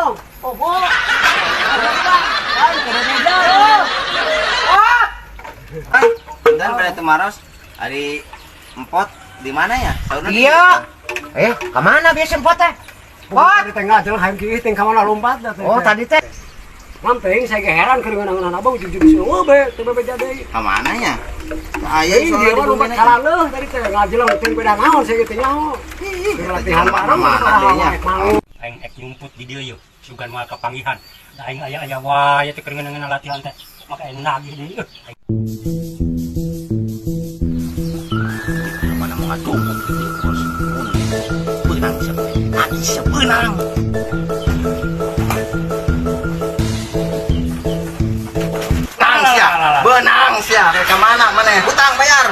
dong. Oh, oh. Ay, dan pada Temaros, hari empot di mana ya? Saudara Iya. Kemana biasa empot teh? Pot di tengah jalan hayang kieu teh ka mana lompat da teh. Oh, tadi teh. Mamteng saya ge heran keur ngeunang abang ujug-ujug sih. Oh, be, teu be jadi. Kemana ya? Ayo Iya, dia mah lompat kalaleuh tadi teh ngajelang teh beda naon saya teh nyaho. Latihan bareng mau. Aing ek nyumput di dieu yeuh. Sugan mah kapanggihan. Da aing aya wae teh keur ngeunang latihan teh. Maka aing nagih deui. mana mau ngatumpuk di bos. Benang sebenang. Benang sia, kayak kemana mana? Hutang bayar.